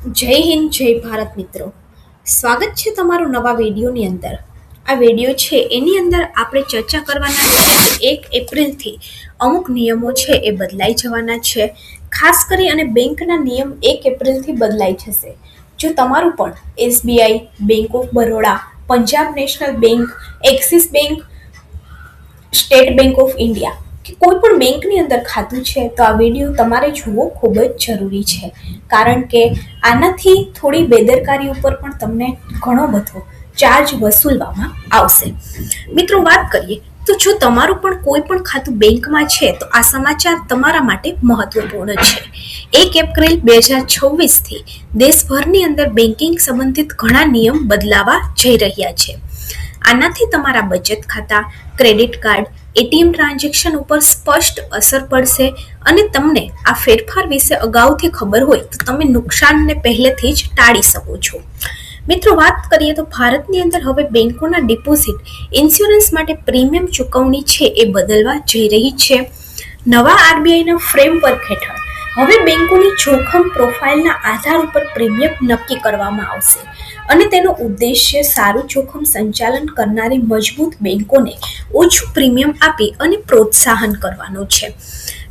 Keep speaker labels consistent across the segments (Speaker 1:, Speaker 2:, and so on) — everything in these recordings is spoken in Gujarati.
Speaker 1: જય હિન્દ જય ભારત મિત્રો. સ્વાગત છે તમારું નવા વિડીયોની અંદર. આ વિડીયો છે એની અંદર આપણે ચર્ચા કરવાના છે કે 1 એપ્રિલથી અમુક નિયમો છે એ બદલાઈ જવાના છે. ખાસ કરી અને બેંકના નિયમ 1 એપ્રિલથી બદલાઈ જશે. જો તમારું પણ SBI, bank of Baroda, Punjab national bank, axis bank, state bank of India કે કોઈ પણ બેંકની અંદર ખાતું છે તો આ વિડીયો તમારે જોવો ખૂબ જ જરૂરી છે. કારણ કે આનાથી થોડી બેદરકારી ઉપર પણ તમને ઘણો બધો ચાર્જ વસૂલવામાં આવશે. મિત્રો, વાત કરીએ તો જો તમારું પણ કોઈ પણ ખાતું બેંકમાં છે તો આ સમાચાર તમારા માટે મહત્વપૂર્ણ છે. 1 એપ્રિલ 2026થી દેશભરની અંદર બેન્કિંગ સંબંધિત ઘણા નિયમ બદલાવા જઈ રહ્યા છે. આનાથી તમારા બચત ખાતા, ક્રેડિટ કાર્ડ, એટીએમ ટ્રાન્ઝેક્શન ઉપર સ્પષ્ટ અસર પડશે અને તમને આ ફેરફાર વિશે અગાઉથી ખબર હોય તો તમે નુકસાનને પહેલેથી જ ટાળી શકો છો. મિત્રો, વાત કરીએ તો ભારતની અંદર હવે બેંકોના ડિપોઝિટ ઇન્સ્યોરન્સ માટે પ્રીમિયમ ચૂકવણી છે એ બદલવા જઈ રહી છે. નવા આરબીઆઈના ફ્રેમવર્ક હેઠળ હવે બેંકોની જોખમ પ્રોફાઇલના આધાર ઉપર પ્રીમિયમ નક્કી કરવામાં આવશે અને તેનો ઉદ્દેશ્ય સારું જોખમ સંચાલન કરનારી મજબૂત બેંકોને ઓછું પ્રીમિયમ આપી અને પ્રોત્સાહન કરવાનો છે.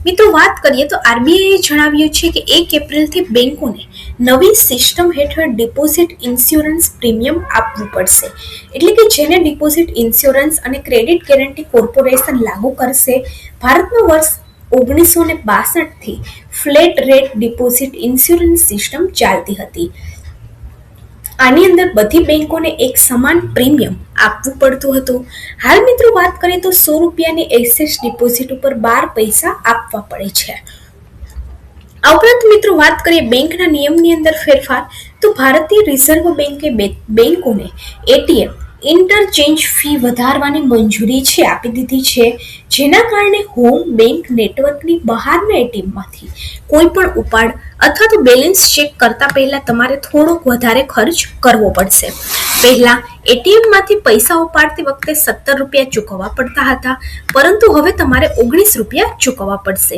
Speaker 1: મિત્રો, વાત કરીએ તો આરબીઆઈએ જણાવ્યું છે કે 1 એપ્રિલથી બેંકોને નવી સિસ્ટમ હેઠળ ડિપોઝિટ ઇન્સ્યોરન્સ પ્રીમિયમ આપવું પડશે. એટલે કે જેને ડિપોઝિટ ઇન્સ્યોરન્સ અને ક્રેડિટ ગેરંટી કોર્પોરેશન લાગુ કરશે. ભારતમાં વર્ષ 1962થી flat rate deposit insurance system ચાલતી હતી. આની અંદર બધી બેંકોને એક સમાન પ્રીમિયમ આપવું પડતું હતું. હાલ મિત્રો, વાત કરીએ તો ₹100ની એક્સેસ ડિપોઝિટ ઉપર 12 પૈસા આપવા પડે છે. આ ઉપરાંત મિત્રો, વાત કરીએ બેંકના નિયમની અંદર ફેરફાર તો ભારતીય રિઝર્વ બેંકે બેંકોને એટીએમ ઇન્ટરચેન્જ ફી વધારવાની મંજૂરી છે આપી દીધી છે. જેના કારણે હોમ બેંક નેટવર્કની બહારના એટીએમમાંથી કોઈ પણ ઉપાડ અથવા તો બેલેન્સ ચેક કરતા પહેલા તમારે થોડોક વધારે ખર્ચ કરવો પડશે. પહેલા એટીએમમાંથી પૈસા ઉપાડતી વખતે ₹17 ચૂકવવા પડતા હતા, પરંતુ હવે તમારે ₹19 ચૂકવવા પડશે.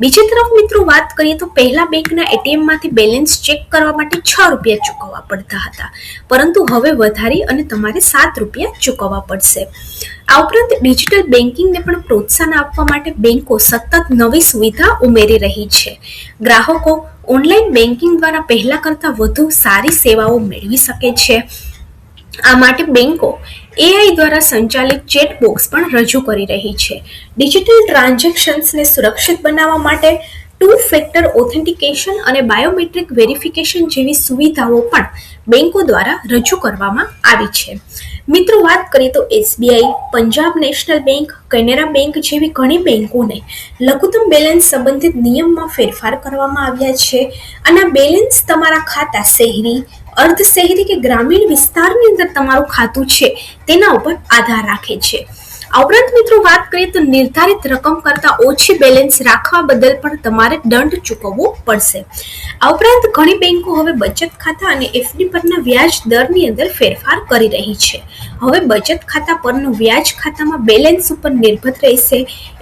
Speaker 1: બીજી તરફ મિત્રો, વાત કરીએ તો પહેલા બેંકના એટીએમમાંથી બેલેન્સ ચેક કરવા માટે ₹6 ચૂકવવા પડતા હતા, પરંતુ હવે વધારી અને તમારે ₹7 ચૂકવવા પડશે. આ ઉપરાંત ડિજિટલ બેન્કિંગને પણ પ્રોત્સાહન આપવા માટે બેંકો સતત નવી સુવિધા ઉમેરી રહી છે. ગ્રાહકો ઓનલાઈન બેન્કિંગ દ્વારા પહેલા કરતાં વધુ સારી સેવાઓ મેળવી શકે છે. આ માટે બેંકો એઆઈ દ્વારા સંચાલિત ચેટ બોક્સ પણ રજૂ કરી રહી છે. ડિજિટલ ટ્રાન્ઝેક્શન્સને સુરક્ષિત બનાવવા માટે 2 ફેક્ટર ઓથેન્ટિકેશન અને બાયોમેટ્રિક વેરિફિકેશન જેવી સુવિધાઓ પણ બેંકો દ્વારા રજૂ કરવામાં આવી છે. મિત્રો, વાત કરીએ તો SBI, Punjab national bank, Canara bank જેવી ઘણી બેંકોને લઘુત્તમ બેલેન્સ સંબંધિત નિયમમાં ફેરફાર કરવામાં આવ્યા છે. અને આ બેલેન્સ તમારા ખાતા શહેરી, અર્ધ શહેરી કે ગ્રામીણ વિસ્તારની અંદર તમારું ખાતું છે તેના ઉપર આધાર રાખે છે. આ ઉપરાંત મિત્રો, વાત કરીએ તો નિર્ધારિત રકમ કરતાં ઓછી બેલેન્સ રાખવા બદલ પણ તમારે દંડ ચૂકવવો પડશે. આ ઉપરાંત ઘણી બેંકો હવે બચત ખાતા અને એફડી પરના વ્યાજ દરની અંદર ફેરફાર કરી રહી છે. હવે બચત ખાતા પરનું વ્યાજ ખાતામાં બેલેન્સ ઉપર નિર્ભર રહેશે.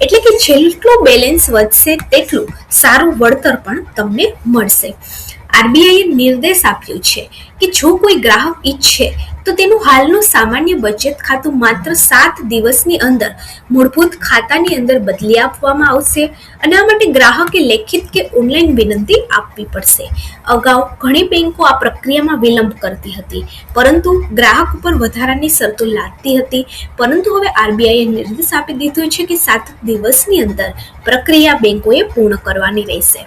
Speaker 1: એટલે કે જેટલો બેલેન્સ વધશે તેટલું સારું વળતર પણ તમને મળશે. આરબીઆઈએ નિર્દેશ આપ્યો છે કે જો કોઈ ગ્રાહક ઈચ્છે તો તેનું હાલનું સામાન્ય બચત ખાતું માત્ર 7 દિવસની અંદર મૂળભૂત ખાતાની અંદર બદલી આપવામાં આવશે અને આ માટે ગ્રાહકે લેખિત કે ઓનલાઈન વિનંતી આપવી પડશે. અગાઉ ઘણી બેંકો આ પ્રક્રિયામાં વિલંબ કરતી હતી, પરંતુ ગ્રાહક ઉપર વધારાની શરતો લાદતી હતી. પરંતુ હવે આરબીઆઈએ નિર્દેશ આપી દીધો છે કે 7 દિવસની અંદર પ્રક્રિયા બેંકોએ પૂર્ણ કરવાની રહેશે.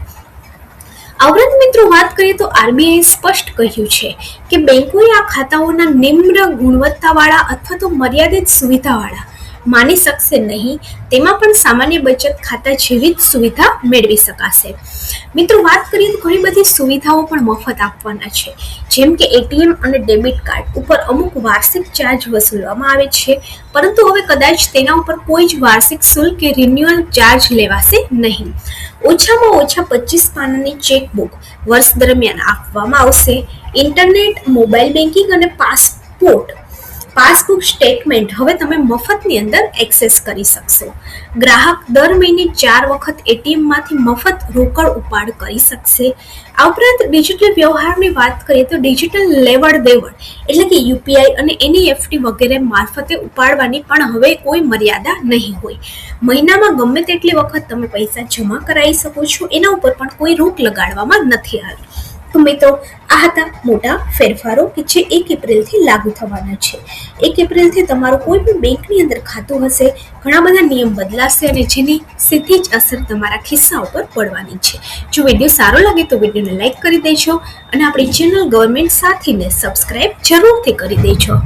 Speaker 1: આ ઉપરાંત મિત્રો, વાત કરીએ તો આરબીઆઈએ સ્પષ્ટ કહ્યું છે કે બેંકોએ આ ખાતાઓના નિમ્ન ગુણવત્તાવાળા અથવા તો મર્યાદિત સુવિધાવાળા માની શકશે નહીં. તેમાં પણ સામાન્ય બચત ખાતા જેવી જ સુવિધા મેળવી શકાશે. મિત્રો, વાત કરીએ તો ઘણી બધી સુવિધાઓ પણ મફત આપવાના છે. જેમ કે એટીએમ અને ડેબિટ કાર્ડ ઉપર અમુક વાર્ષિક ચાર્જ વસૂલવામાં આવે છે, પરંતુ હવે કદાચ તેના ઉપર કોઈ જ વાર્ષિક શુલ્ક કે રિન્યુઅલ ચાર્જ લેવાશે નહીં. ઓછામાં ઓછા 25 પાનાની ચેકબુક વર્ષ દરમિયાન આપવામાં આવશે. ઇન્ટરનેટ, મોબાઈલ બેન્કિંગ અને પાસબુક સ્ટેટમેન્ટ હવે તમે મફતની અંદર એક્સેસ કરી શકશો. ગ્રાહક દર મહિને 4 વખત એટીએમમાંથી મફત રોકડ ઉપાડ કરી શકશે. આ ઉપરાંત ડિજિટલ વ્યવહારની વાત કરીએ તો ડિજિટલ લેવડ દેવડ એટલે કે યુપીઆઈ અને એનઈએફટી વગેરે મારફતે ઉપાડવાની પણ હવે કોઈ મર્યાદા નહીં હોય. મહિનામાં ગમે તેટલી વખત તમે પૈસા જમા કરાવી શકો છો, એના ઉપર પણ કોઈ રોક લગાડવામાં નથી આવી. તો મિત્રો, આ હતા મોટા ફેરફારો કે જે 1 એપ્રિલથી લાગુ થવાના છે. 1 એપ્રિલથી તમારું કોઈ પણ બેંકની અંદર ખાતું હશે, ઘણા બધા નિયમ બદલાશે અને જેની સીધી જ અસર તમારા ખિસ્સા ઉપર પડવાની છે. જો વિડીયો સારો લાગે તો વિડીયોને લાઈક કરી દેજો અને આપણી ચેનલ ગવર્મેન્ટ સાથીને સબસ્ક્રાઈબ જરૂરથી કરી દેજો.